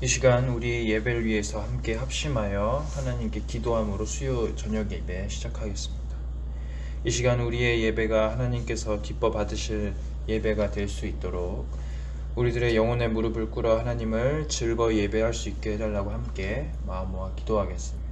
이 시간 우리 예배를 위해서 함께 합심하여 하나님께 기도함으로 수요 저녁 예배 시작하겠습니다. 이 시간 우리의 예배가 하나님께서 기뻐 받으실 예배가 될 수 있도록 우리들의 영혼의 무릎을 꿇어 하나님을 즐거이 예배할 수 있게 해달라고 함께 마음 모아 기도하겠습니다.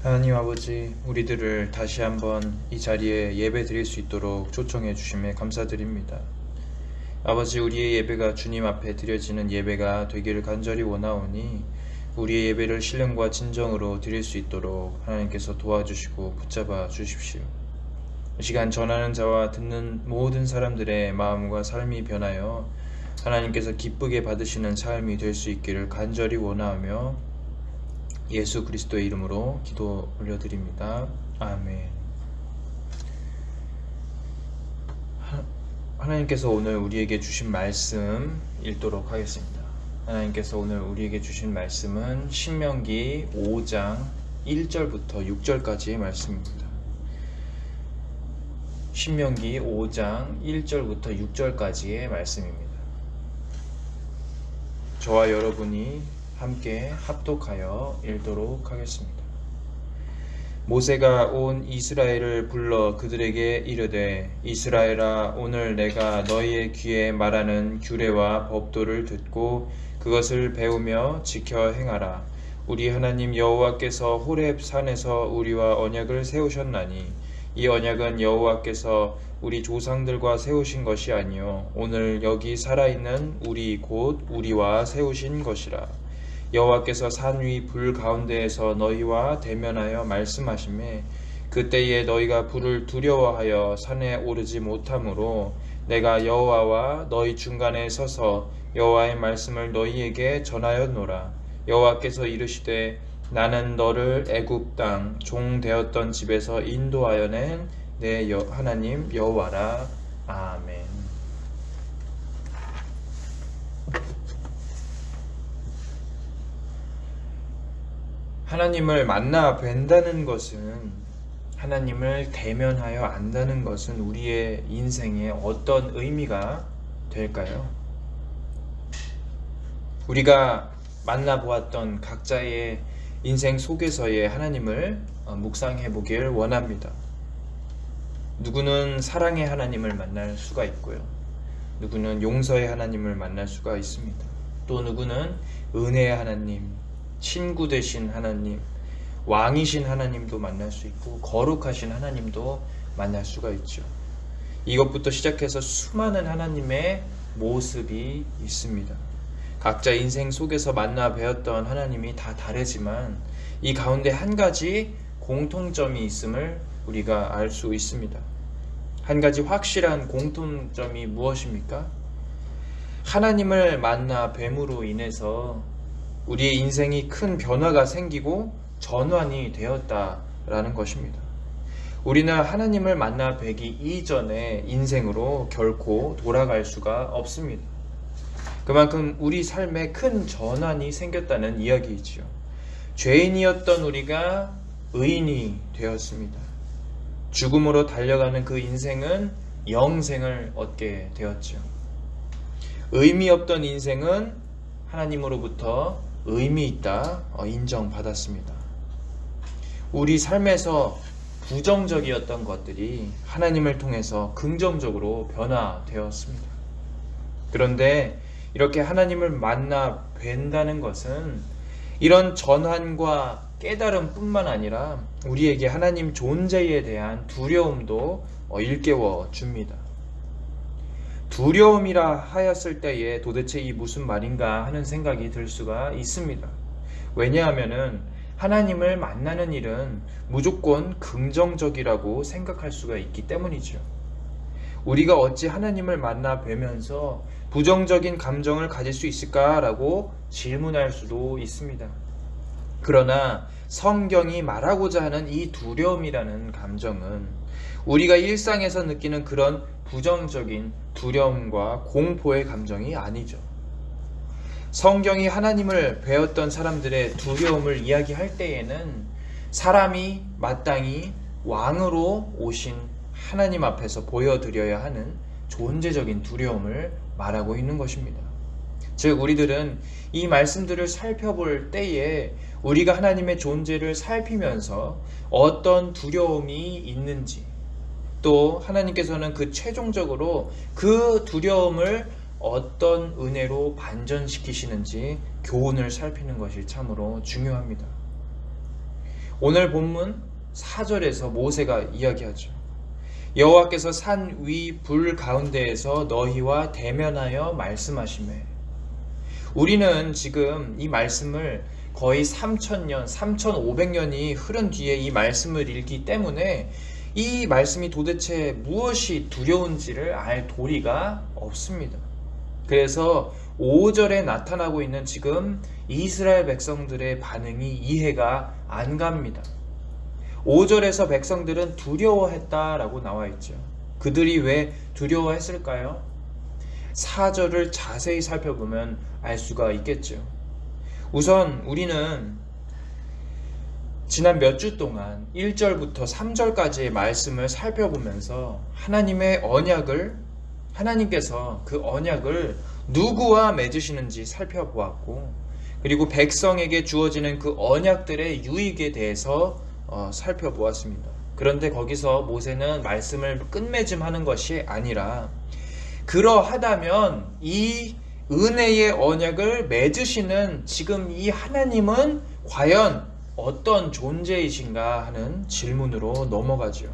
하나님 아버지, 우리들을 다시 한번 이 자리에 예배 드릴 수 있도록 초청해 주심에 감사드립니다. 아버지, 우리의 예배가 주님 앞에 드려지는 예배가 되기를 간절히 원하오니 우리의 예배를 신령과 진정으로 드릴 수 있도록 하나님께서 도와주시고 붙잡아 주십시오. 이 시간 전하는 자와 듣는 모든 사람들의 마음과 삶이 변하여 하나님께서 기쁘게 받으시는 삶이 될 수 있기를 간절히 원하며 예수 그리스도의 이름으로 기도 올려드립니다. 아멘. 하나님께서 오늘 우리에게 주신 말씀 읽도록 하겠습니다. 하나님께서 오늘 우리에게 주신 말씀은 신명기 5장 1절부터 6절까지의 말씀입니다. 신명기 5장 1절부터 6절까지의 말씀입니다. 저와 여러분이 함께 합독하여 읽도록 하겠습니다. 모세가 온 이스라엘을 불러 그들에게 이르되 이스라엘아, 오늘 내가 너희의 귀에 말하는 규례와 법도를 듣고 그것을 배우며 지켜 행하라. 우리 하나님 여호와께서 호렙 산에서 우리와 언약을 세우셨나니 이 언약은 여호와께서 우리 조상들과 세우신 것이 아니요 오늘 여기 살아있는 우리 곧 우리와 세우신 것이라. 여호와께서 산 위 불 가운데에서 너희와 대면하여 말씀하시매 그때에 너희가 불을 두려워하여 산에 오르지 못하므로 내가 여호와와 너희 중간에 서서 여호와의 말씀을 너희에게 전하였노라. 여호와께서 이르시되 나는 너를 애굽 땅 종 되었던 집에서 인도하여 낸 내 하나님 여호와라. 아멘. 하나님을 만나 뵌다는 것은, 하나님을 대면하여 안다는 것은 우리의 인생에 어떤 의미가 될까요? 우리가 만나보았던 각자의 인생 속에서의 하나님을 묵상해 보길 원합니다. 누구는 사랑의 하나님을 만날 수가 있고요. 누구는 용서의 하나님을 만날 수가 있습니다. 또 누구는 은혜의 하나님, 친구 되신 하나님, 왕이신 하나님도 만날 수 있고 거룩하신 하나님도 만날 수가 있죠. 이것부터 시작해서 수많은 하나님의 모습이 있습니다. 각자 인생 속에서 만나 뵈었던 하나님이 다 다르지만 이 가운데 한 가지 공통점이 있음을 우리가 알 수 있습니다. 한 가지 확실한 공통점이 무엇입니까? 하나님을 만나 됨으로 인해서 우리의 인생이 큰 변화가 생기고 전환이 되었다라는 것입니다. 우리는 하나님을 만나 뵈기 이전의 인생으로 결코 돌아갈 수가 없습니다. 그만큼 우리 삶에 큰 전환이 생겼다는 이야기이지요. 죄인이었던 우리가 의인이 되었습니다. 죽음으로 달려가는 그 인생은 영생을 얻게 되었죠. 의미 없던 인생은 하나님으로부터 의미 있다 인정받았습니다. 우리 삶에서 부정적이었던 것들이 하나님을 통해서 긍정적으로 변화되었습니다. 그런데 이렇게 하나님을 만나 뵌다는 것은 이런 전환과 깨달음뿐만 아니라 우리에게 하나님 존재에 대한 두려움도 일깨워 줍니다. 두려움이라 하였을 때에 도대체 이 무슨 말인가 하는 생각이 들 수가 있습니다. 왜냐하면은 하나님을 만나는 일은 무조건 긍정적이라고 생각할 수가 있기 때문이죠. 우리가 어찌 하나님을 만나 뵈면서 부정적인 감정을 가질 수 있을까라고 질문할 수도 있습니다. 그러나 성경이 말하고자 하는 이 두려움이라는 감정은 우리가 일상에서 느끼는 그런 부정적인 두려움과 공포의 감정이 아니죠. 성경이 하나님을 배웠던 사람들의 두려움을 이야기할 때에는 사람이 마땅히 왕으로 오신 하나님 앞에서 보여드려야 하는 존재적인 두려움을 말하고 있는 것입니다. 즉 우리들은 이 말씀들을 살펴볼 때에 우리가 하나님의 존재를 살피면서 어떤 두려움이 있는지, 또 하나님께서는 그 최종적으로 그 두려움을 어떤 은혜로 반전시키시는지 교훈을 살피는 것이 참으로 중요합니다. 오늘 본문 4절에서 모세가 이야기하죠. 여호와께서 산 위 불 가운데에서 너희와 대면하여 말씀하시매. 우리는 지금 이 말씀을 거의 3000년, 3500년이 흐른 뒤에 이 말씀을 읽기 때문에 이 말씀이 도대체 무엇이 두려운지를 알 도리가 없습니다. 그래서 5절에 나타나고 있는 지금 이스라엘 백성들의 반응이 이해가 안 갑니다. 5절에서 백성들은 두려워했다라고 나와 있죠. 그들이 왜 두려워했을까요? 4절을 자세히 살펴보면 알 수가 있겠죠. 우선 우리는 지난 몇 주 동안 1절부터 3절까지의 말씀을 살펴보면서 하나님께서 그 언약을 누구와 맺으시는지 살펴보았고, 그리고 백성에게 주어지는 그 언약들의 유익에 대해서 살펴보았습니다. 그런데 거기서 모세는 말씀을 끝맺음하는 것이 아니라 그러하다면 이 은혜의 언약을 맺으시는 지금 이 하나님은 과연 어떤 존재이신가 하는 질문으로 넘어가죠.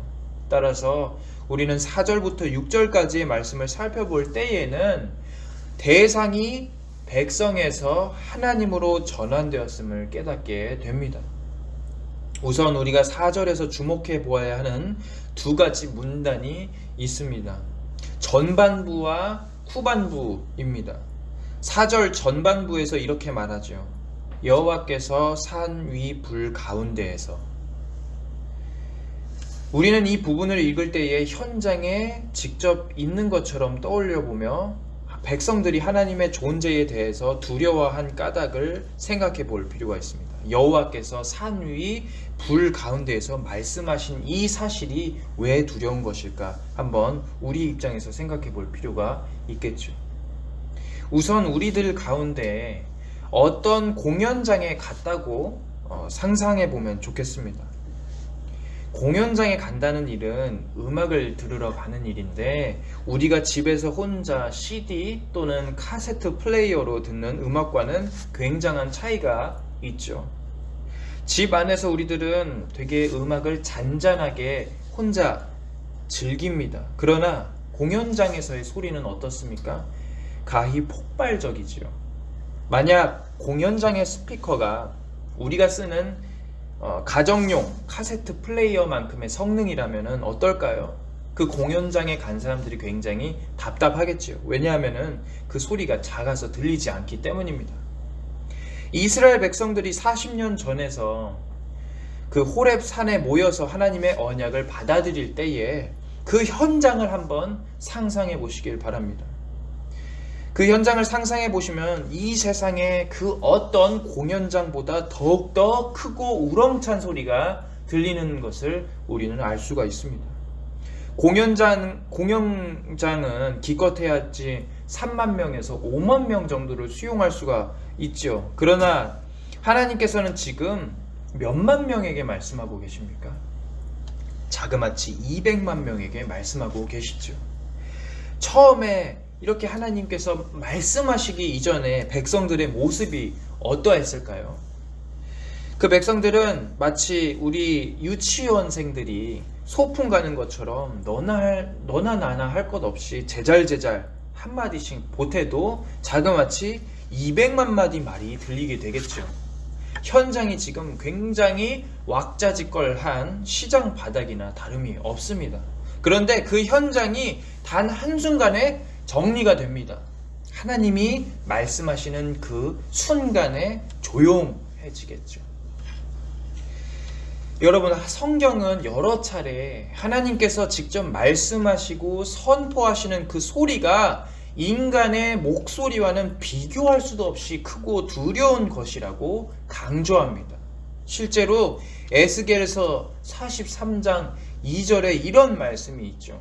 따라서 우리는 4절부터 6절까지의 말씀을 살펴볼 때에는 대상이 백성에서 하나님으로 전환되었음을 깨닫게 됩니다. 우선 우리가 4절에서 주목해 보아야 하는 두 가지 문단이 있습니다. 전반부와 후반부입니다. 4절 전반부에서 이렇게 말하죠. 여호와께서 산 위 불 가운데에서. 우리는 이 부분을 읽을 때에 현장에 직접 있는 것처럼 떠올려 보며 백성들이 하나님의 존재에 대해서 두려워한 까닭을 생각해 볼 필요가 있습니다. 여호와께서 산 위 불 가운데에서 말씀하신 이 사실이 왜 두려운 것일까? 한번 우리 입장에서 생각해 볼 필요가 있겠죠. 우선 우리들 가운데 어떤 공연장에 갔다고 상상해 보면 좋겠습니다. 공연장에 간다는 일은 음악을 들으러 가는 일인데 우리가 집에서 혼자 CD 또는 카세트 플레이어로 듣는 음악과는 굉장한 차이가 있죠. 집 안에서 우리들은 되게 음악을 잔잔하게 혼자 즐깁니다. 그러나 공연장에서의 소리는 어떻습니까? 가히 폭발적이지요. 만약 공연장의 스피커가 우리가 쓰는 가정용 카세트 플레이어만큼의 성능이라면 어떨까요? 그 공연장에 간 사람들이 굉장히 답답하겠죠. 왜냐하면 그 소리가 작아서 들리지 않기 때문입니다. 이스라엘 백성들이 40년 전에서 그 호렙 산에 모여서 하나님의 언약을 받아들일 때에 그 현장을 한번 상상해 보시길 바랍니다. 그 현장을 상상해 보시면 이 세상의 그 어떤 공연장보다 더욱더 크고 우렁찬 소리가 들리는 것을 우리는 알 수가 있습니다. 공연장은 기껏해야지 3만 명에서 5만 명 정도를 수용할 수가 있죠. 그러나 하나님께서는 지금 몇만 명에게 말씀하고 계십니까? 자그마치 200만 명에게 말씀하고 계시죠. 처음에 이렇게 하나님께서 말씀하시기 이전에 백성들의 모습이 어떠했을까요? 그 백성들은 마치 우리 유치원생들이 소풍 가는 것처럼 너나 나나 할 것 없이 제잘제잘 한마디씩 보태도 자그마치 200만 마디 말이 들리게 되겠죠. 현장이 지금 굉장히 왁자지껄한 시장 바닥이나 다름이 없습니다. 그런데 그 현장이 단 한순간에 정리가 됩니다. 하나님이 말씀하시는 그 순간에 조용해지겠죠. 여러분, 성경은 여러 차례 하나님께서 직접 말씀하시고 선포하시는 그 소리가 인간의 목소리와는 비교할 수도 없이 크고 두려운 것이라고 강조합니다. 실제로 에스겔서 43장 2절에 이런 말씀이 있죠.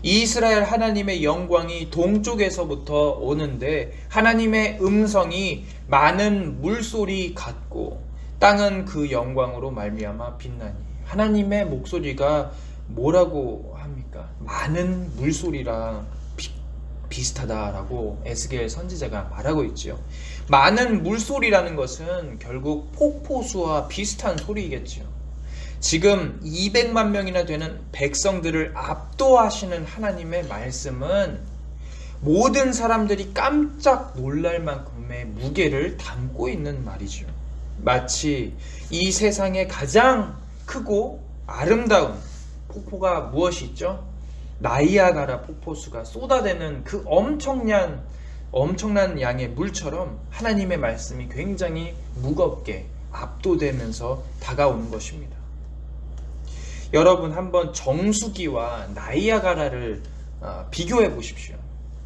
이스라엘 하나님의 영광이 동쪽에서부터 오는데 하나님의 음성이 많은 물소리 같고 땅은 그 영광으로 말미암아 빛나니. 하나님의 목소리가 뭐라고 합니까? 많은 물소리랑 비슷하다라고 에스겔 선지자가 말하고 있지요. 많은 물소리라는 것은 결국 폭포수와 비슷한 소리이겠지요. 지금 200만 명이나 되는 백성들을 압도하시는 하나님의 말씀은 모든 사람들이 깜짝 놀랄 만큼의 무게를 담고 있는 말이죠. 마치 이 세상에 가장 크고 아름다운 폭포가 무엇이 있죠? 나이아가라 폭포수가 쏟아내는 그 엄청난 양의 물처럼 하나님의 말씀이 굉장히 무겁게 압도되면서 다가오는 것입니다. 여러분, 한번 정수기와 나이아가라를 비교해 보십시오.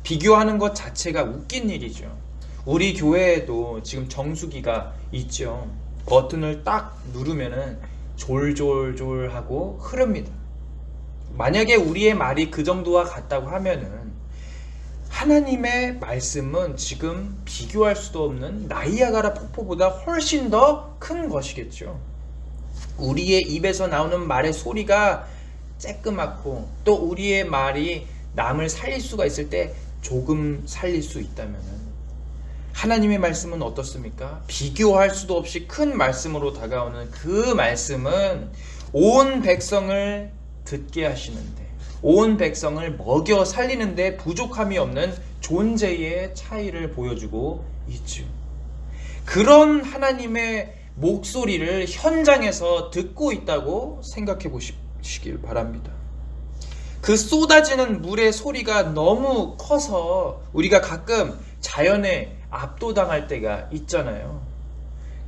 비교하는 것 자체가 웃긴 일이죠. 우리 교회에도 지금 정수기가 있죠. 버튼을 딱 누르면은 졸졸졸 하고 흐릅니다. 만약에 우리의 말이 그 정도와 같다고 하면은 하나님의 말씀은 지금 비교할 수도 없는 나이아가라 폭포보다 훨씬 더 큰 것이겠죠. 우리의 입에서 나오는 말의 소리가 쬐끄맣고 또 우리의 말이 남을 살릴 수가 있을 때 조금 살릴 수 있다면은 하나님의 말씀은 어떻습니까? 비교할 수도 없이 큰 말씀으로 다가오는 그 말씀은 온 백성을 듣게 하시는데, 온 백성을 먹여 살리는데 부족함이 없는 존재의 차이를 보여주고 있죠. 그런 하나님의 목소리를 현장에서 듣고 있다고 생각해 보시길 바랍니다. 그 쏟아지는 물의 소리가 너무 커서 우리가 가끔 자연에 압도당할 때가 있잖아요.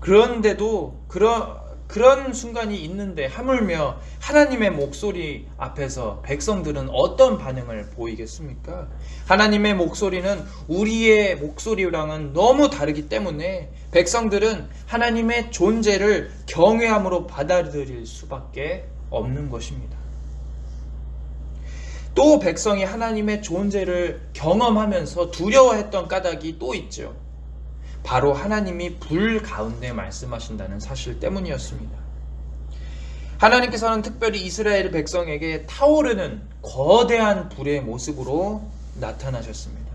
그런데도 그런 순간이 있는데 하물며 하나님의 목소리 앞에서 백성들은 어떤 반응을 보이겠습니까? 하나님의 목소리는 우리의 목소리랑은 너무 다르기 때문에 백성들은 하나님의 존재를 경외함으로 받아들일 수밖에 없는 것입니다. 또 백성이 하나님의 존재를 경험하면서 두려워했던 까닭이 또 있죠. 바로 하나님이 불 가운데 말씀하신다는 사실 때문이었습니다. 하나님께서는 특별히 이스라엘 백성에게 타오르는 거대한 불의 모습으로 나타나셨습니다.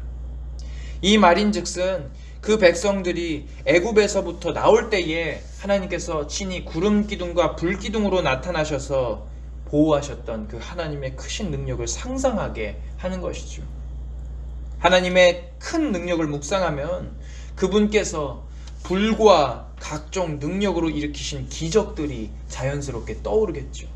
이 말인즉슨 그 백성들이 애굽에서부터 나올 때에 하나님께서 친히 구름 기둥과 불 기둥으로 나타나셔서 보호하셨던 그 하나님의 크신 능력을 상상하게 하는 것이죠. 하나님의 큰 능력을 묵상하면 그분께서 불과 각종 능력으로 일으키신 기적들이 자연스럽게 떠오르겠죠.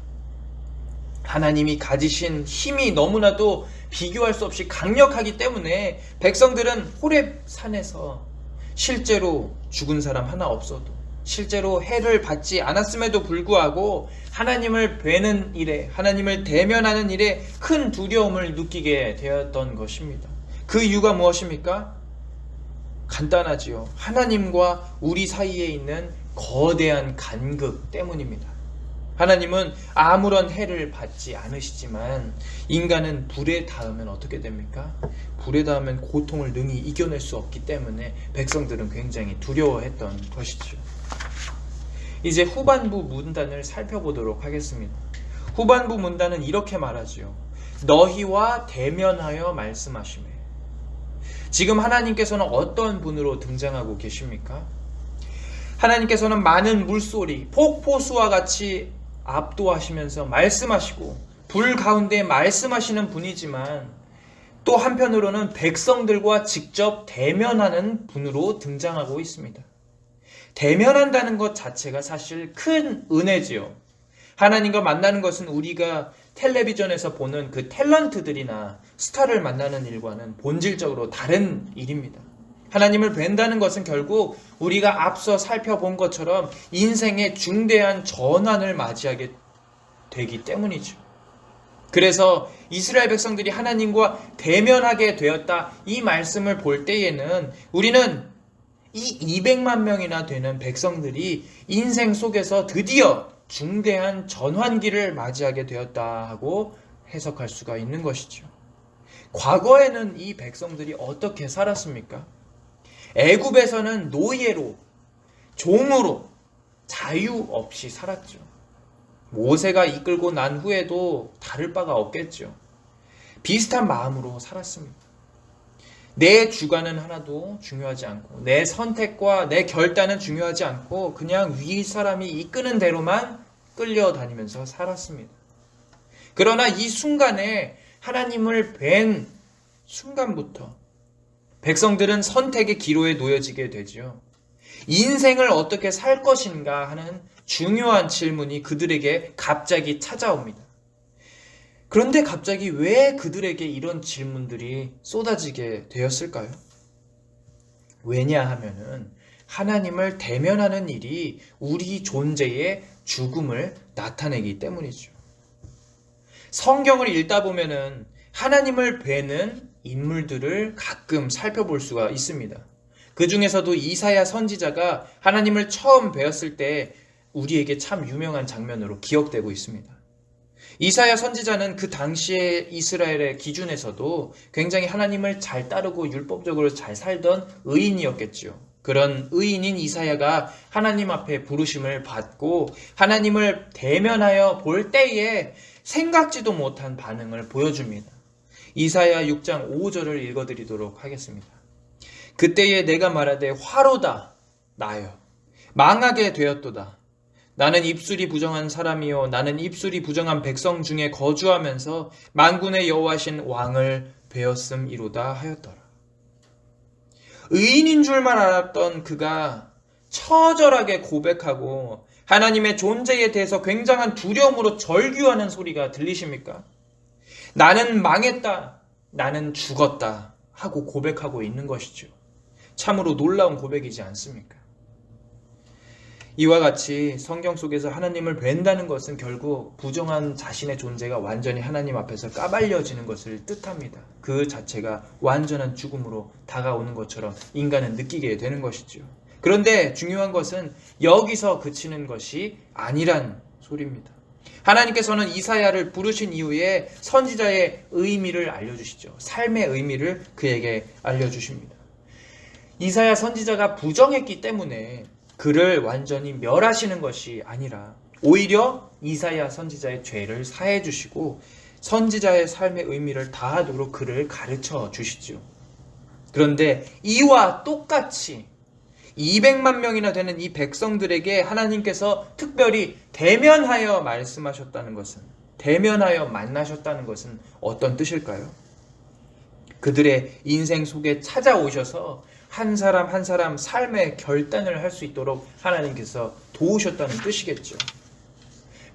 하나님이 가지신 힘이 너무나도 비교할 수 없이 강력하기 때문에 백성들은 호렙 산에서 실제로 죽은 사람 하나 없어도, 실제로 해를 받지 않았음에도 불구하고 하나님을 뵈는 일에, 하나님을 대면하는 일에 큰 두려움을 느끼게 되었던 것입니다. 그 이유가 무엇입니까? 간단하지요. 하나님과 우리 사이에 있는 거대한 간극 때문입니다. 하나님은 아무런 해를 받지 않으시지만 인간은 불에 닿으면 어떻게 됩니까? 불에 닿으면 고통을 능히 이겨낼 수 없기 때문에 백성들은 굉장히 두려워했던 것이죠. 이제 후반부 문단을 살펴보도록 하겠습니다. 후반부 문단은 이렇게 말하지요. 너희와 대면하여 말씀하시매. 지금 하나님께서는 어떤 분으로 등장하고 계십니까? 하나님께서는 많은 물소리, 폭포수와 같이 압도하시면서 말씀하시고 불 가운데 말씀하시는 분이지만 또 한편으로는 백성들과 직접 대면하는 분으로 등장하고 있습니다. 대면한다는 것 자체가 사실 큰 은혜지요. 하나님과 만나는 것은 우리가 텔레비전에서 보는 그 탤런트들이나 스타를 만나는 일과는 본질적으로 다른 일입니다. 하나님을 뵌다는 것은 결국 우리가 앞서 살펴본 것처럼 인생의 중대한 전환을 맞이하게 되기 때문이죠. 그래서 이스라엘 백성들이 하나님과 대면하게 되었다, 이 말씀을 볼 때에는 우리는 이 200만 명이나 되는 백성들이 인생 속에서 드디어 중대한 전환기를 맞이하게 되었다 하고 해석할 수가 있는 것이죠. 과거에는 이 백성들이 어떻게 살았습니까? 애굽에서는 노예로, 종으로 자유 없이 살았죠. 모세가 이끌고 난 후에도 다를 바가 없겠죠. 비슷한 마음으로 살았습니다. 내 주관은 하나도 중요하지 않고 내 선택과 내 결단은 중요하지 않고 그냥 위 사람이 이끄는 대로만 끌려다니면서 살았습니다. 그러나 이 순간에 하나님을 뵌 순간부터 백성들은 선택의 기로에 놓여지게 되죠. 인생을 어떻게 살 것인가 하는 중요한 질문이 그들에게 갑자기 찾아옵니다. 그런데 갑자기 왜 그들에게 이런 질문들이 쏟아지게 되었을까요? 왜냐하면은 하나님을 대면하는 일이 우리 존재의 죽음을 나타내기 때문이죠. 성경을 읽다 보면은 하나님을 뵈는 인물들을 가끔 살펴볼 수가 있습니다. 그 중에서도 이사야 선지자가 하나님을 처음 뵈었을 때 우리에게 참 유명한 장면으로 기억되고 있습니다. 이사야 선지자는 그 당시의 이스라엘의 기준에서도 굉장히 하나님을 잘 따르고 율법적으로 잘 살던 의인이었겠죠. 그런 의인인 이사야가 하나님 앞에 부르심을 받고 하나님을 대면하여 볼 때에 생각지도 못한 반응을 보여줍니다. 이사야 6장 5절을 읽어드리도록 하겠습니다. 그때에 내가 말하되 화로다 나여 망하게 되었도다. 나는 입술이 부정한 사람이요 나는 입술이 부정한 백성 중에 거주하면서 만군의 여호와신 왕을 배웠음이로다 하였더라. 의인인 줄만 알았던 그가 처절하게 고백하고 하나님의 존재에 대해서 굉장한 두려움으로 절규하는 소리가 들리십니까? 나는 망했다, 나는 죽었다 하고 고백하고 있는 것이죠. 참으로 놀라운 고백이지 않습니까? 이와 같이 성경 속에서 하나님을 뵌다는 것은 결국 부정한 자신의 존재가 완전히 하나님 앞에서 까발려지는 것을 뜻합니다. 그 자체가 완전한 죽음으로 다가오는 것처럼 인간은 느끼게 되는 것이죠. 그런데 중요한 것은 여기서 그치는 것이 아니란 소리입니다. 하나님께서는 이사야를 부르신 이후에 선지자의 의미를 알려주시죠. 삶의 의미를 그에게 알려주십니다. 이사야 선지자가 부정했기 때문에 그를 완전히 멸하시는 것이 아니라 오히려 이사야 선지자의 죄를 사해 주시고 선지자의 삶의 의미를 다하도록 그를 가르쳐 주시죠. 그런데 이와 똑같이 200만 명이나 되는 이 백성들에게 하나님께서 특별히 대면하여 말씀하셨다는 것은, 대면하여 만나셨다는 것은 어떤 뜻일까요? 그들의 인생 속에 찾아오셔서 한 사람 한 사람 삶의 결단을 할 수 있도록 하나님께서 도우셨다는 뜻이겠죠.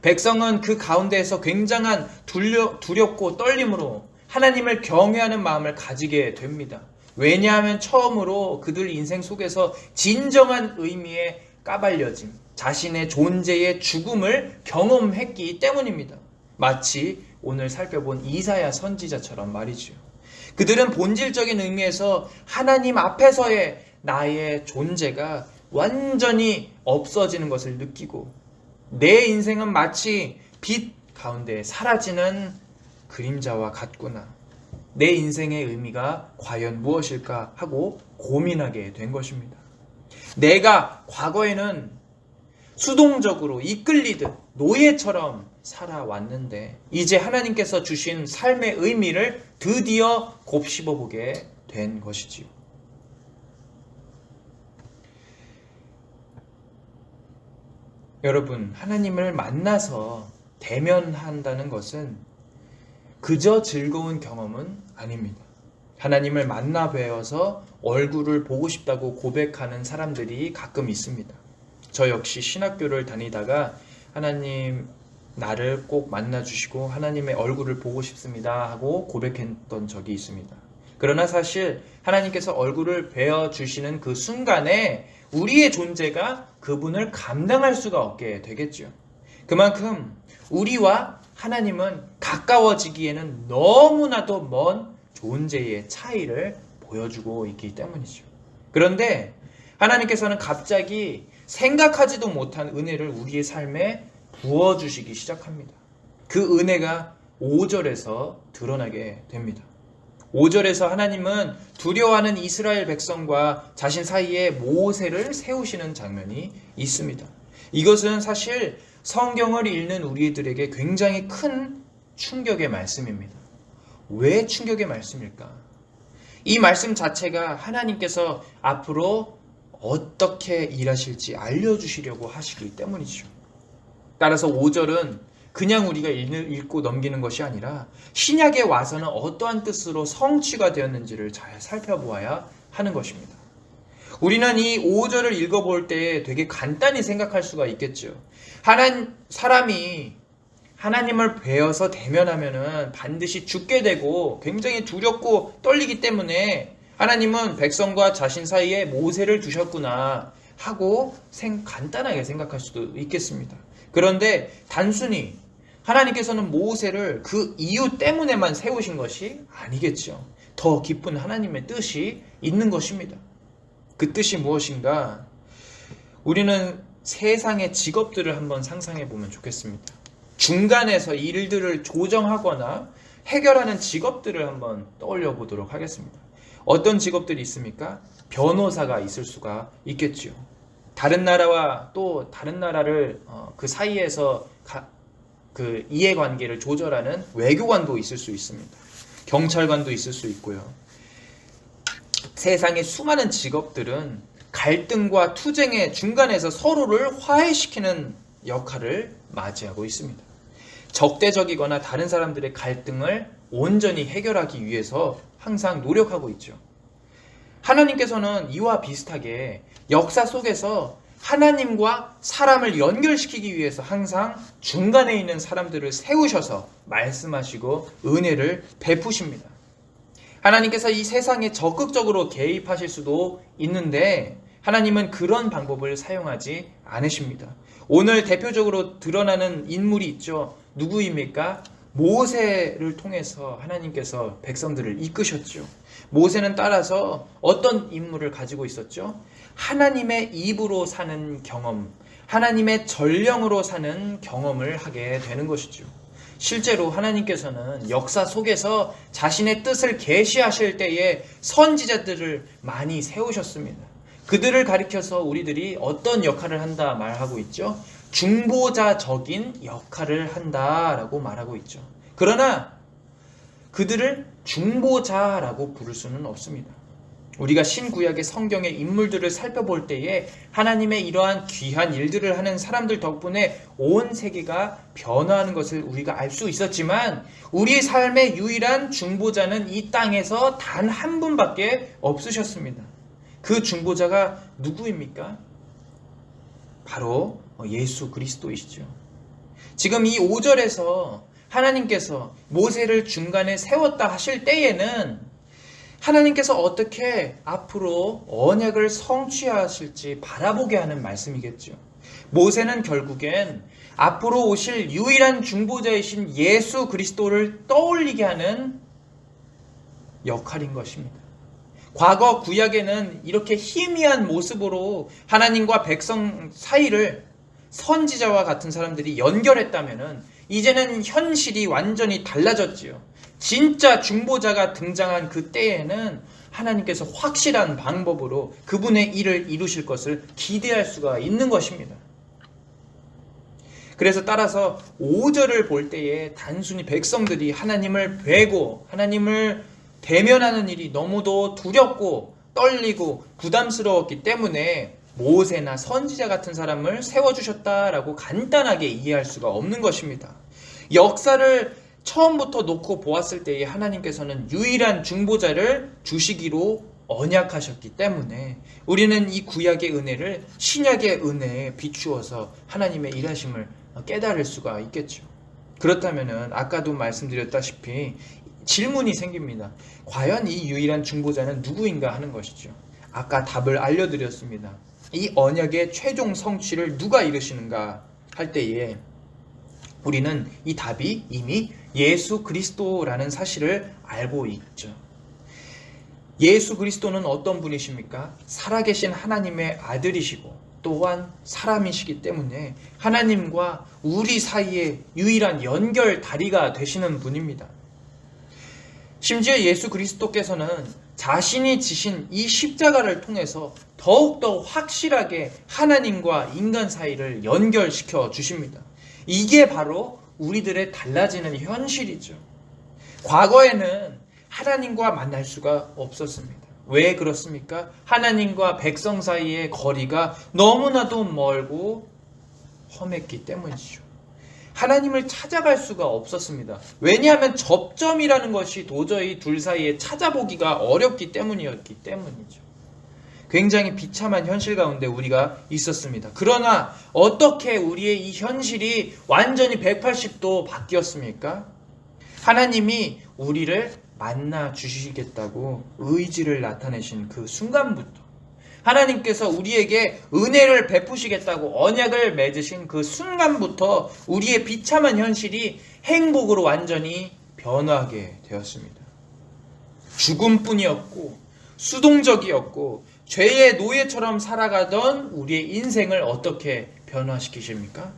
백성은 그 가운데에서 굉장한 두렵고 떨림으로 하나님을 경외하는 마음을 가지게 됩니다. 왜냐하면 처음으로 그들 인생 속에서 진정한 의미의 까발려짐, 자신의 존재의 죽음을 경험했기 때문입니다. 마치 오늘 살펴본 이사야 선지자처럼 말이죠. 그들은 본질적인 의미에서 하나님 앞에서의 나의 존재가 완전히 없어지는 것을 느끼고 내 인생은 마치 빛 가운데 사라지는 그림자와 같구나. 내 인생의 의미가 과연 무엇일까 하고 고민하게 된 것입니다. 내가 과거에는 수동적으로 이끌리듯 노예처럼 살아왔는데 이제 하나님께서 주신 삶의 의미를 드디어 곱씹어보게 된 것이지요. 여러분, 하나님을 만나서 대면한다는 것은 그저 즐거운 경험은 아닙니다. 하나님을 만나 뵈어서 얼굴을 보고 싶다고 고백하는 사람들이 가끔 있습니다. 저 역시 신학교를 다니다가 하나님 나를 꼭 만나주시고 하나님의 얼굴을 보고 싶습니다 하고 고백했던 적이 있습니다. 그러나 사실 하나님께서 얼굴을 베어주시는 그 순간에 우리의 존재가 그분을 감당할 수가 없게 되겠죠. 그만큼 우리와 하나님은 가까워지기에는 너무나도 먼 존재의 차이를 보여주고 있기 때문이죠. 그런데 하나님께서는 갑자기 생각하지도 못한 은혜를 우리의 삶에 부어주시기 시작합니다. 그 은혜가 5절에서 드러나게 됩니다. 5절에서 하나님은 두려워하는 이스라엘 백성과 자신 사이에 모세를 세우시는 장면이 있습니다. 이것은 사실 성경을 읽는 우리들에게 굉장히 큰 충격의 말씀입니다. 왜 충격의 말씀일까? 이 말씀 자체가 하나님께서 앞으로 어떻게 일하실지 알려주시려고 하시기 때문이죠. 따라서 5절은 그냥 우리가 읽고 넘기는 것이 아니라 신약에 와서는 어떠한 뜻으로 성취가 되었는지를 잘 살펴보아야 하는 것입니다. 우리는 이 5절을 읽어볼 때 되게 간단히 생각할 수가 있겠죠. 사람이 하나님을 뵈어서 대면하면은 반드시 죽게 되고 굉장히 두렵고 떨리기 때문에 하나님은 백성과 자신 사이에 모세를 두셨구나 하고 간단하게 생각할 수도 있겠습니다. 그런데 단순히 하나님께서는 모세를 그 이유 때문에만 세우신 것이 아니겠죠. 더 깊은 하나님의 뜻이 있는 것입니다. 그 뜻이 무엇인가? 우리는 세상의 직업들을 한번 상상해 보면 좋겠습니다. 중간에서 일들을 조정하거나 해결하는 직업들을 한번 떠올려 보도록 하겠습니다. 어떤 직업들이 있습니까? 변호사가 있을 수가 있겠죠. 다른 나라와 또 다른 나라를 그 사이에서 그 이해관계를 조절하는 외교관도 있을 수 있습니다. 경찰관도 있을 수 있고요. 세상의 수많은 직업들은 갈등과 투쟁의 중간에서 서로를 화해시키는 역할을 맞이하고 있습니다. 적대적이거나 다른 사람들의 갈등을 온전히 해결하기 위해서 항상 노력하고 있죠. 하나님께서는 이와 비슷하게 역사 속에서 하나님과 사람을 연결시키기 위해서 항상 중간에 있는 사람들을 세우셔서 말씀하시고 은혜를 베푸십니다. 하나님께서 이 세상에 적극적으로 개입하실 수도 있는데 하나님은 그런 방법을 사용하지 않으십니다. 오늘 대표적으로 드러나는 인물이 있죠. 누구입니까? 모세를 통해서 하나님께서 백성들을 이끄셨죠. 모세는 따라서 어떤 임무를 가지고 있었죠? 하나님의 입으로 사는 경험, 하나님의 전령으로 사는 경험을 하게 되는 것이죠. 실제로 하나님께서는 역사 속에서 자신의 뜻을 계시하실 때에 선지자들을 많이 세우셨습니다. 그들을 가리켜서 우리들이 어떤 역할을 한다 말하고 있죠? 중보자적인 역할을 한다라고 말하고 있죠. 그러나 그들을 중보자라고 부를 수는 없습니다. 우리가 신구약의 성경의 인물들을 살펴볼 때에 하나님의 이러한 귀한 일들을 하는 사람들 덕분에 온 세계가 변화하는 것을 우리가 알 수 있었지만 우리 삶의 유일한 중보자는 이 땅에서 단 한 분밖에 없으셨습니다. 그 중보자가 누구입니까? 바로 예수 그리스도이시죠. 지금 이 5절에서 하나님께서 모세를 중간에 세웠다 하실 때에는 하나님께서 어떻게 앞으로 언약을 성취하실지 바라보게 하는 말씀이겠죠. 모세는 결국엔 앞으로 오실 유일한 중보자이신 예수 그리스도를 떠올리게 하는 역할인 것입니다. 과거 구약에는 이렇게 희미한 모습으로 하나님과 백성 사이를 선지자와 같은 사람들이 연결했다면 이제는 현실이 완전히 달라졌지요. 진짜 중보자가 등장한 그때에는 하나님께서 확실한 방법으로 그분의 일을 이루실 것을 기대할 수가 있는 것입니다. 그래서 따라서 5절을 볼 때에 단순히 백성들이 하나님을 뵈고 하나님을 대면하는 일이 너무도 두렵고 떨리고 부담스러웠기 때문에 모세나 선지자 같은 사람을 세워주셨다라고 간단하게 이해할 수가 없는 것입니다. 역사를 처음부터 놓고 보았을 때에 하나님께서는 유일한 중보자를 주시기로 언약하셨기 때문에 우리는 이 구약의 은혜를 신약의 은혜에 비추어서 하나님의 일하심을 깨달을 수가 있겠죠. 그렇다면 아까도 말씀드렸다시피 질문이 생깁니다. 과연 이 유일한 중보자는 누구인가 하는 것이죠. 아까 답을 알려드렸습니다. 이 언약의 최종 성취를 누가 이루시는가 할 때에 우리는 이 답이 이미 예수 그리스도라는 사실을 알고 있죠. 예수 그리스도는 어떤 분이십니까? 살아계신 하나님의 아들이시고 또한 사람이시기 때문에 하나님과 우리 사이의 유일한 연결 다리가 되시는 분입니다. 심지어 예수 그리스도께서는 자신이 지신 이 십자가를 통해서 더욱더 확실하게 하나님과 인간 사이를 연결시켜 주십니다. 이게 바로 우리들의 달라지는 현실이죠. 과거에는 하나님과 만날 수가 없었습니다. 왜 그렇습니까? 하나님과 백성 사이의 거리가 너무나도 멀고 험했기 때문이죠. 하나님을 찾아갈 수가 없었습니다. 왜냐하면 접점이라는 것이 도저히 둘 사이에 찾아보기가 어렵기 때문이었기 때문이죠. 굉장히 비참한 현실 가운데 우리가 있었습니다. 그러나 어떻게 우리의 이 현실이 완전히 180도 바뀌었습니까? 하나님이 우리를 만나 주시겠다고 의지를 나타내신 그 순간부터, 하나님께서 우리에게 은혜를 베푸시겠다고 언약을 맺으신 그 순간부터 우리의 비참한 현실이 행복으로 완전히 변하게 되었습니다. 죽음뿐이었고 수동적이었고 죄의 노예처럼 살아가던 우리의 인생을 어떻게 변화시키십니까?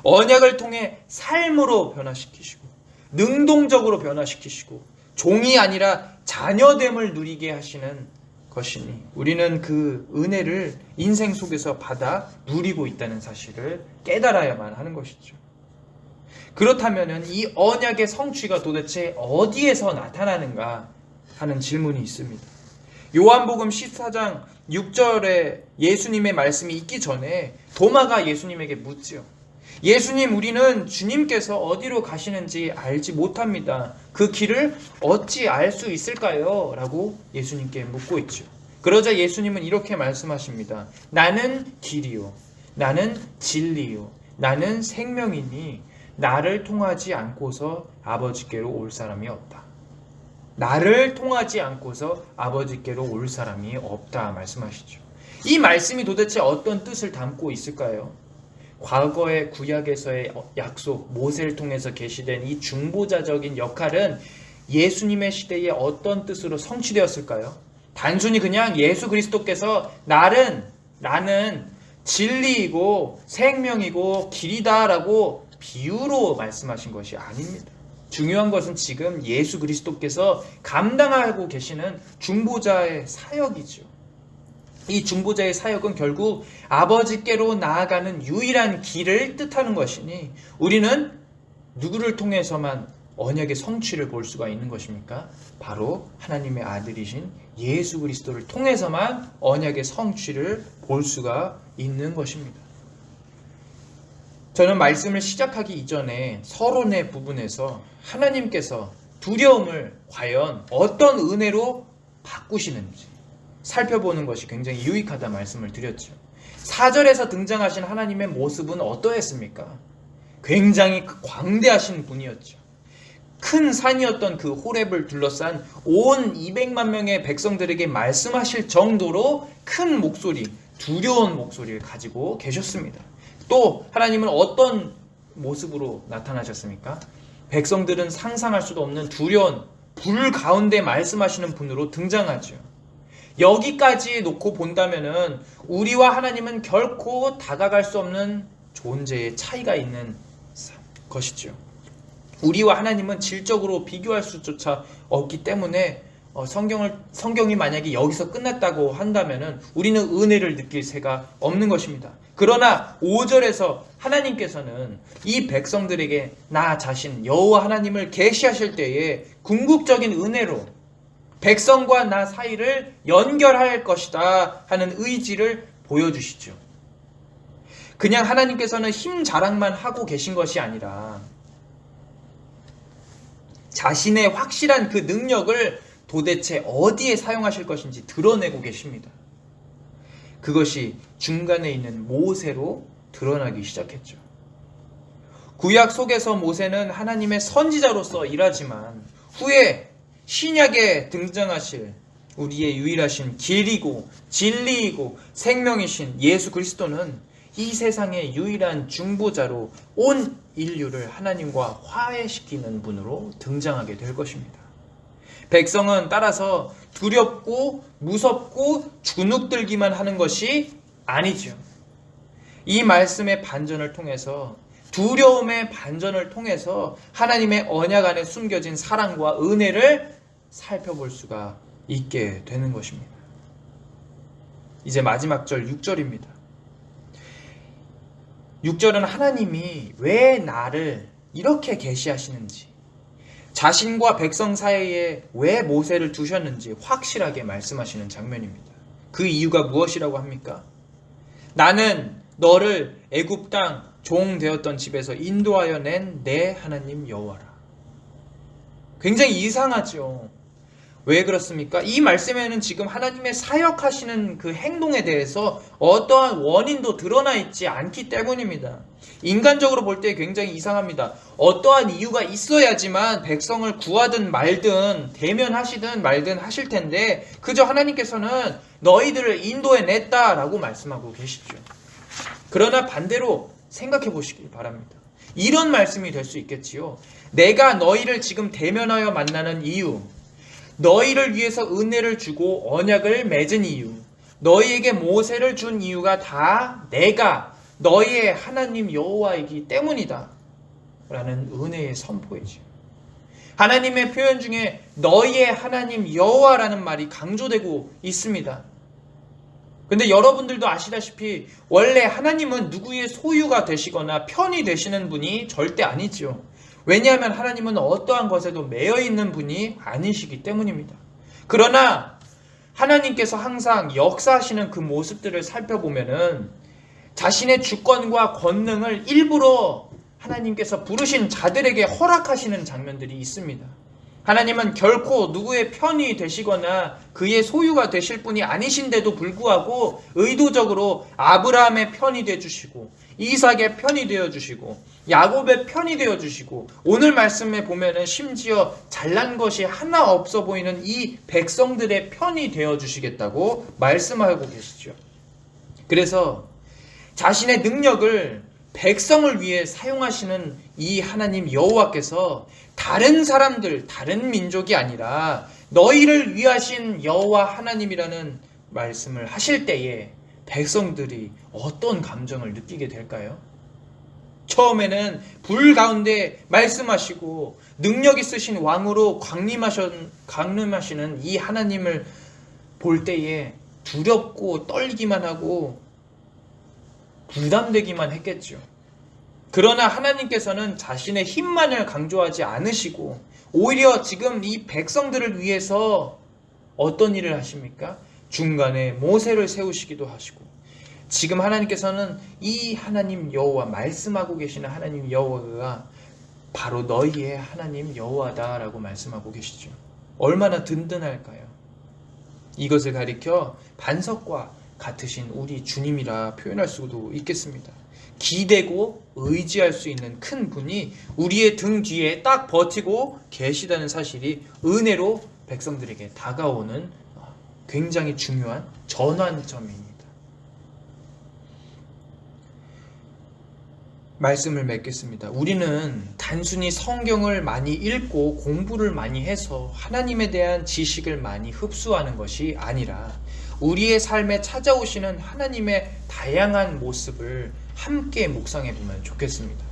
언약을 통해 삶으로 변화시키시고 능동적으로 변화시키시고 종이 아니라 자녀됨을 누리게 하시는 것이니 우리는 그 은혜를 인생 속에서 받아 누리고 있다는 사실을 깨달아야만 하는 것이죠. 그렇다면 이 언약의 성취가 도대체 어디에서 나타나는가 하는 질문이 있습니다. 요한복음 14장 6절에 예수님의 말씀이 있기 전에 도마가 예수님에게 묻지요. 예수님, 우리는 주님께서 어디로 가시는지 알지 못합니다. 그 길을 어찌 알 수 있을까요? 라고 예수님께 묻고 있죠. 그러자 예수님은 이렇게 말씀하십니다. 나는 길이요, 나는 진리요, 나는 생명이니 나를 통하지 않고서 아버지께로 올 사람이 없다. 나를 통하지 않고서 아버지께로 올 사람이 없다 말씀하시죠. 이 말씀이 도대체 어떤 뜻을 담고 있을까요? 과거의 구약에서의 약속, 모세를 통해서 계시된 이 중보자적인 역할은 예수님의 시대에 어떤 뜻으로 성취되었을까요? 단순히 그냥 예수 그리스도께서 나는 진리이고 생명이고 길이다라고 비유로 말씀하신 것이 아닙니다. 중요한 것은 지금 예수 그리스도께서 감당하고 계시는 중보자의 사역이죠. 이 중보자의 사역은 결국 아버지께로 나아가는 유일한 길을 뜻하는 것이니 우리는 누구를 통해서만 언약의 성취를 볼 수가 있는 것입니까? 바로 하나님의 아들이신 예수 그리스도를 통해서만 언약의 성취를 볼 수가 있는 것입니다. 저는 말씀을 시작하기 이전에 서론의 부분에서 하나님께서 두려움을 과연 어떤 은혜로 바꾸시는지 살펴보는 것이 굉장히 유익하다 말씀을 드렸죠. 4절에서 등장하신 하나님의 모습은 어떠했습니까? 굉장히 광대하신 분이었죠. 큰 산이었던 그 호렙을 둘러싼 온 200만 명의 백성들에게 말씀하실 정도로 큰 목소리, 두려운 목소리를 가지고 계셨습니다. 또 하나님은 어떤 모습으로 나타나셨습니까? 백성들은 상상할 수도 없는 두려운 불 가운데 말씀하시는 분으로 등장하죠. 여기까지 놓고 본다면은 우리와 하나님은 결코 다가갈 수 없는 존재의 차이가 있는 것이죠. 우리와 하나님은 질적으로 비교할 수조차 없기 때문에 성경이 만약에 여기서 끝났다고 한다면은 우리는 은혜를 느낄 새가 없는 것입니다. 그러나 5절에서 하나님께서는 이 백성들에게 나 자신 여호와 하나님을 계시하실 때에 궁극적인 은혜로 백성과 나 사이를 연결할 것이다 하는 의지를 보여주시죠. 그냥 하나님께서는 힘 자랑만 하고 계신 것이 아니라 자신의 확실한 그 능력을 도대체 어디에 사용하실 것인지 드러내고 계십니다. 그것이 중간에 있는 모세로 드러나기 시작했죠. 구약 속에서 모세는 하나님의 선지자로서 일하지만 후에 신약에 등장하실 우리의 유일하신 길이고 진리이고 생명이신 예수 그리스도는 이 세상의 유일한 중보자로 온 인류를 하나님과 화해시키는 분으로 등장하게 될 것입니다. 백성은 따라서 두렵고 무섭고 주눅들기만 하는 것이 아니죠. 이 말씀의 반전을 통해서, 두려움의 반전을 통해서 하나님의 언약 안에 숨겨진 사랑과 은혜를 살펴볼 수가 있게 되는 것입니다. 이제 마지막 절 6절입니다. 6절은 하나님이 왜 나를 이렇게 계시하시는지, 자신과 백성 사이에 왜 모세를 두셨는지 확실하게 말씀하시는 장면입니다. 그 이유가 무엇이라고 합니까? 나는 너를 애굽 땅 종 되었던 집에서 인도하여 낸 내 하나님 여호와라. 굉장히 이상하죠. 왜 그렇습니까? 이 말씀에는 지금 하나님의 사역하시는 그 행동에 대해서 어떠한 원인도 드러나 있지 않기 때문입니다. 인간적으로 볼 때 굉장히 이상합니다. 어떠한 이유가 있어야지만 백성을 구하든 말든 대면하시든 말든 하실 텐데 그저 하나님께서는 너희들을 인도해 냈다라고 말씀하고 계시죠. 그러나 반대로 생각해 보시길 바랍니다. 이런 말씀이 될 수 있겠지요. 내가 너희를 지금 대면하여 만나는 이유, 너희를 위해서 은혜를 주고 언약을 맺은 이유, 너희에게 모세를 준 이유가 다 내가 너희의 하나님 여호와이기 때문이다 라는 은혜의 선포이죠. 하나님의 표현 중에 너희의 하나님 여호와라는 말이 강조되고 있습니다. 근데 여러분들도 아시다시피 원래 하나님은 누구의 소유가 되시거나 편이 되시는 분이 절대 아니죠. 왜냐하면 하나님은 어떠한 것에도 매여 있는 분이 아니시기 때문입니다. 그러나 하나님께서 항상 역사하시는 그 모습들을 살펴보면은 자신의 주권과 권능을 일부러 하나님께서 부르신 자들에게 허락하시는 장면들이 있습니다. 하나님은 결코 누구의 편이 되시거나 그의 소유가 되실 분이 아니신데도 불구하고 의도적으로 아브라함의 편이 되어주시고 이삭의 편이 되어주시고 야곱의 편이 되어주시고 오늘 말씀에 보면은 심지어 잘난 것이 하나 없어 보이는 이 백성들의 편이 되어주시겠다고 말씀하고 계시죠. 그래서 자신의 능력을 백성을 위해 사용하시는 이 하나님 여호와께서 다른 사람들, 다른 민족이 아니라 너희를 위하신 여호와 하나님이라는 말씀을 하실 때에 백성들이 어떤 감정을 느끼게 될까요? 처음에는 불 가운데 말씀하시고 능력 있으신 왕으로 강림하시는 이 하나님을 볼 때에 두렵고 떨기만 하고 부담되기만 했겠죠. 그러나 하나님께서는 자신의 힘만을 강조하지 않으시고 오히려 지금 이 백성들을 위해서 어떤 일을 하십니까? 중간에 모세를 세우시기도 하시고 지금 하나님께서는 이 하나님 여호와 말씀하고 계시는 하나님 여호와가 바로 너희의 하나님 여호와다라고 말씀하고 계시죠. 얼마나 든든할까요? 이것을 가리켜 반석과 같으신 우리 주님이라 표현할 수도 있겠습니다. 기대고 의지할 수 있는 큰 분이 우리의 등 뒤에 딱 버티고 계시다는 사실이 은혜로 백성들에게 다가오는 굉장히 중요한 전환점입니다. 말씀을 맺겠습니다. 우리는 단순히 성경을 많이 읽고 공부를 많이 해서 하나님에 대한 지식을 많이 흡수하는 것이 아니라 우리의 삶에 찾아오시는 하나님의 다양한 모습을 함께 묵상해 보면 좋겠습니다.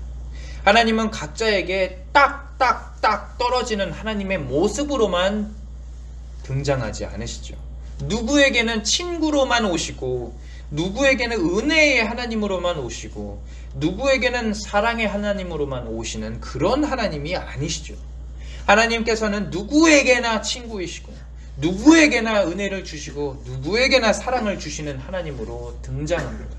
하나님은 각자에게 딱딱딱 떨어지는 하나님의 모습으로만 등장하지 않으시죠. 누구에게는 친구로만 오시고 누구에게는 은혜의 하나님으로만 오시고 누구에게는 사랑의 하나님으로만 오시는 그런 하나님이 아니시죠. 하나님께서는 누구에게나 친구이시고 누구에게나 은혜를 주시고 누구에게나 사랑을 주시는 하나님으로 등장합니다.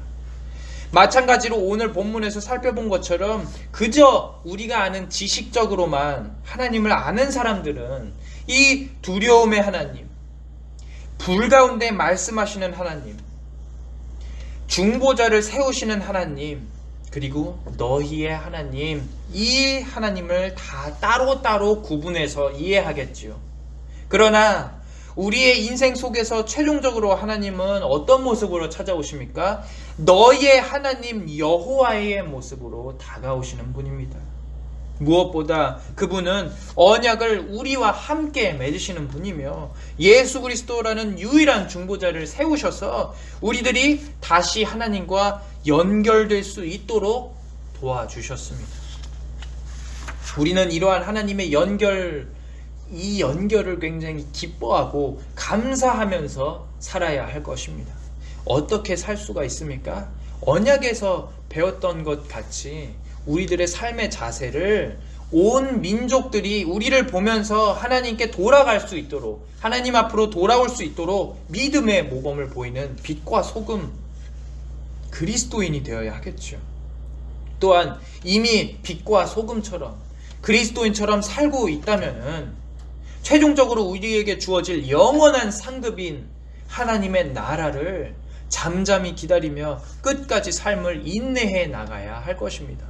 마찬가지로 오늘 본문에서 살펴본 것처럼 그저 우리가 아는 지식적으로만 하나님을 아는 사람들은 이 두려움의 하나님, 불 가운데 말씀하시는 하나님, 중보자를 세우시는 하나님, 그리고 너희의 하나님, 이 하나님을 다 따로따로 구분해서 이해하겠지요. 그러나 우리의 인생 속에서 최종적으로 하나님은 어떤 모습으로 찾아오십니까? 너희의 하나님 여호와의 모습으로 다가오시는 분입니다. 무엇보다 그분은 언약을 우리와 함께 맺으시는 분이며 예수 그리스도라는 유일한 중보자를 세우셔서 우리들이 다시 하나님과 연결될 수 있도록 도와주셨습니다. 우리는 이러한 하나님의 이 연결을 굉장히 기뻐하고 감사하면서 살아야 할 것입니다. 어떻게 살 수가 있습니까? 언약에서 배웠던 것 같이 우리들의 삶의 자세를 온 민족들이 우리를 보면서 하나님께 돌아갈 수 있도록, 하나님 앞으로 돌아올 수 있도록 믿음의 모범을 보이는 빛과 소금, 그리스도인이 되어야 하겠죠. 또한 이미 빛과 소금처럼 그리스도인처럼 살고 있다면은 최종적으로 우리에게 주어질 영원한 상급인 하나님의 나라를 잠잠히 기다리며 끝까지 삶을 인내해 나가야 할 것입니다.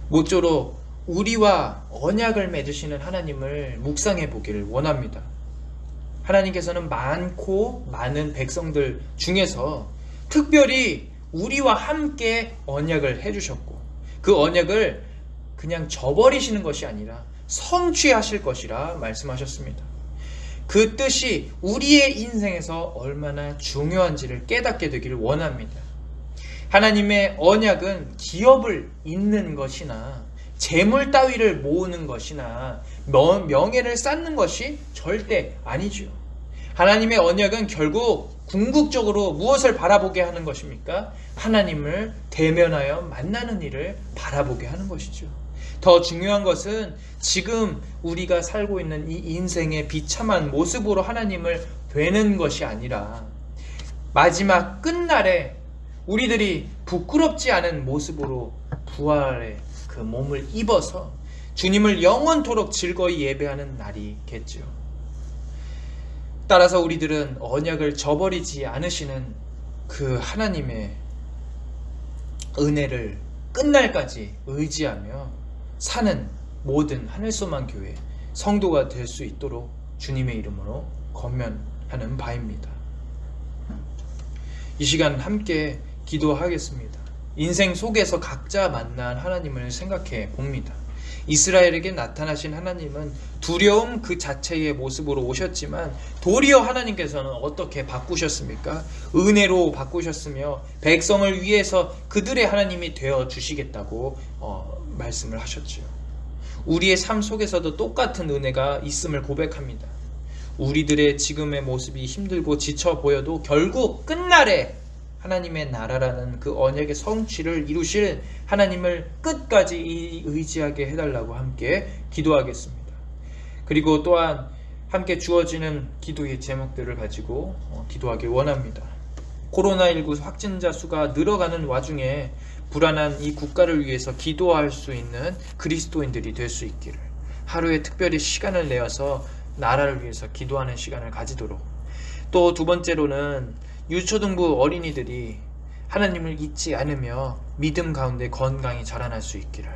모쪼록 우리와 언약을 맺으시는 하나님을 묵상해 보기를 원합니다. 하나님께서는 많고 많은 백성들 중에서 특별히 우리와 함께 언약을 해주셨고 그 언약을 그냥 저버리시는 것이 아니라 성취하실 것이라 말씀하셨습니다. 그 뜻이 우리의 인생에서 얼마나 중요한지를 깨닫게 되기를 원합니다. 하나님의 언약은 기업을 잇는 것이나 재물 따위를 모으는 것이나 명예를 쌓는 것이 절대 아니죠. 하나님의 언약은 결국 궁극적으로 무엇을 바라보게 하는 것입니까? 하나님을 대면하여 만나는 일을 바라보게 하는 것이죠. 더 중요한 것은 지금 우리가 살고 있는 이 인생의 비참한 모습으로 하나님을 뵈는 것이 아니라 마지막 끝날에 우리들이 부끄럽지 않은 모습으로 부활의 그 몸을 입어서 주님을 영원토록 즐거이 예배하는 날이겠죠. 따라서 우리들은 언약을 저버리지 않으시는 그 하나님의 은혜를 끝날까지 의지하며 사는 모든 하늘소망 교회 성도가 될 수 있도록 주님의 이름으로 권면하는 바입니다. 이 시간 함께 기도하겠습니다. 인생 속에서 각자 만난 하나님을 생각해 봅니다. 이스라엘에게 나타나신 하나님은 두려움 그 자체의 모습으로 오셨지만 도리어 하나님께서는 어떻게 바꾸셨습니까? 은혜로 바꾸셨으며 백성을 위해서 그들의 하나님이 되어 주시겠다고 말씀을 하셨죠. 우리의 삶 속에서도 똑같은 은혜가 있음을 고백합니다. 우리들의 지금의 모습이 힘들고 지쳐 보여도 결국 끝날에 하나님의 나라라는 그 언약의 성취를 이루실 하나님을 끝까지 의지하게 해달라고 함께 기도하겠습니다. 그리고 또한 함께 주어지는 기도의 제목들을 가지고 기도하길 원합니다. 코로나19 확진자 수가 늘어가는 와중에 불안한 이 국가를 위해서 기도할 수 있는 그리스도인들이 될 수 있기를, 하루에 특별히 시간을 내어서 나라를 위해서 기도하는 시간을 가지도록, 또 두 번째로는 유초등부 어린이들이 하나님을 잊지 않으며 믿음 가운데 건강히 자라날 수 있기를,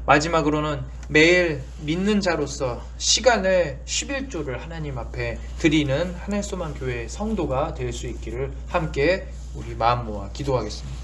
마지막으로는 매일 믿는 자로서 시간을 11조를 하나님 앞에 드리는 하늘소망교회 성도가 될 수 있기를 함께 우리 마음 모아 기도하겠습니다.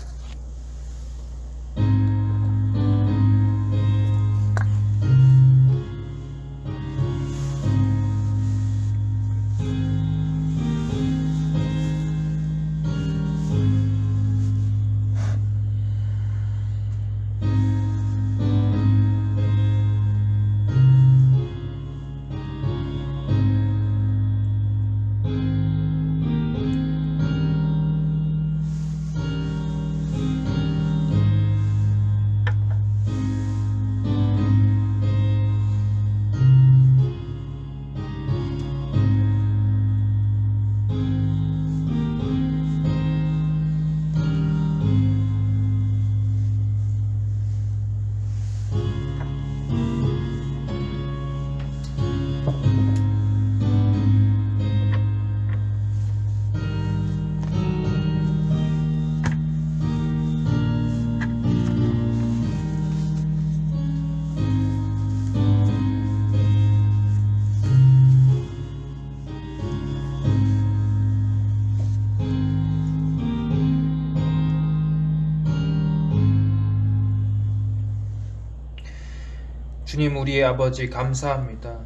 주님, 우리의 아버지 감사합니다.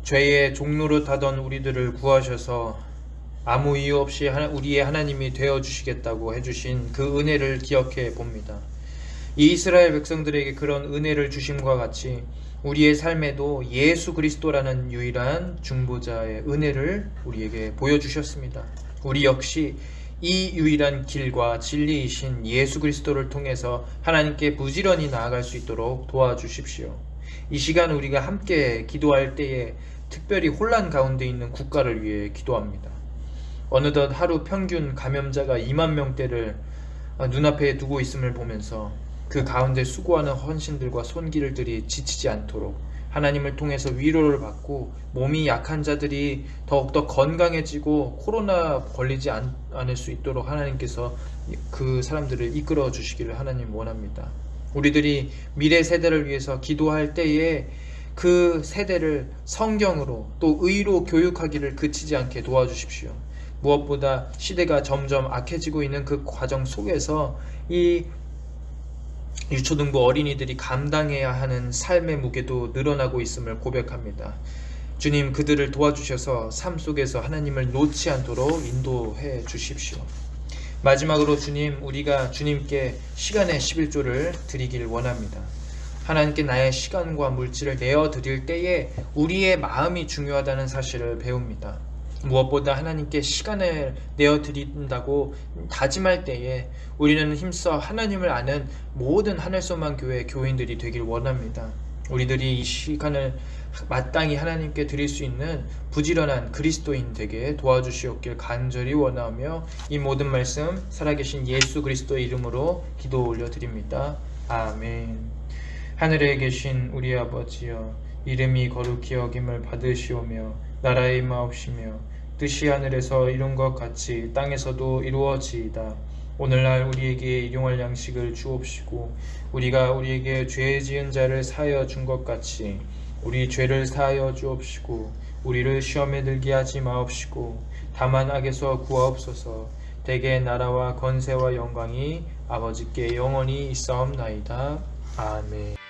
죄의 종로로 타던 우리들을 구하셔서 아무 이유 없이 우리의 하나님이 되어주시겠다고 해주신 그 은혜를 기억해 봅니다. 이 이스라엘 백성들에게 그런 은혜를 주심과 같이 우리의 삶에도 예수 그리스도라는 유일한 중보자의 은혜를 우리에게 보여주셨습니다. 우리 역시 이 유일한 길과 진리이신 예수 그리스도를 통해서 하나님께 부지런히 나아갈 수 있도록 도와주십시오. 이 시간 우리가 함께 기도할 때에 특별히 혼란 가운데 있는 국가를 위해 기도합니다. 어느덧 하루 평균 감염자가 2만 명대를 눈앞에 두고 있음을 보면서 그 가운데 수고하는 헌신들과 손길들이 지치지 않도록 하나님을 통해서 위로를 받고 몸이 약한 자들이 더욱더 건강해지고 코로나 걸리지 않을 수 있도록 하나님께서 그 사람들을 이끌어 주시기를 하나님 원합니다. 우리들이 미래 세대를 위해서 기도할 때에 그 세대를 성경으로 또 의로 교육하기를 그치지 않게 도와주십시오. 무엇보다 시대가 점점 악해지고 있는 그 과정 속에서 이 유초등부 어린이들이 감당해야 하는 삶의 무게도 늘어나고 있음을 고백합니다. 주님, 그들을 도와주셔서 삶 속에서 하나님을 놓지 않도록 인도해 주십시오. 마지막으로 주님, 우리가 주님께 시간의 11조를 드리길 원합니다. 하나님께 나의 시간과 물질을 내어 드릴 때에 우리의 마음이 중요하다는 사실을 배웁니다. 무엇보다 하나님께 시간을 내어 드린다고 다짐할 때에 우리는 힘써 하나님을 아는 모든 하늘소망 교회 교인들이 되길 원합니다. 우리들이 이 시간을 마땅히 하나님께 드릴 수 있는 부지런한 그리스도인 되게 도와주시옵길 간절히 원하며 이 모든 말씀 살아계신 예수 그리스도의 이름으로 기도 올려드립니다. 아멘. 하늘에 계신 우리 아버지여, 이름이 거룩히 여김을 받으시오며 나라의 임하옵시며 뜻이 하늘에서 이룬 것 같이 땅에서도 이루어지이다. 오늘날 우리에게 일용할 양식을 주옵시고 우리가 우리에게 죄 지은 자를 사하여 준 것 같이 우리 죄를 사하여 주옵시고 우리를 시험에 들게 하지 마옵시고 다만 악에서 구하옵소서. 대개 나라와 권세와 영광이 아버지께 영원히 있사옵나이다. 아멘.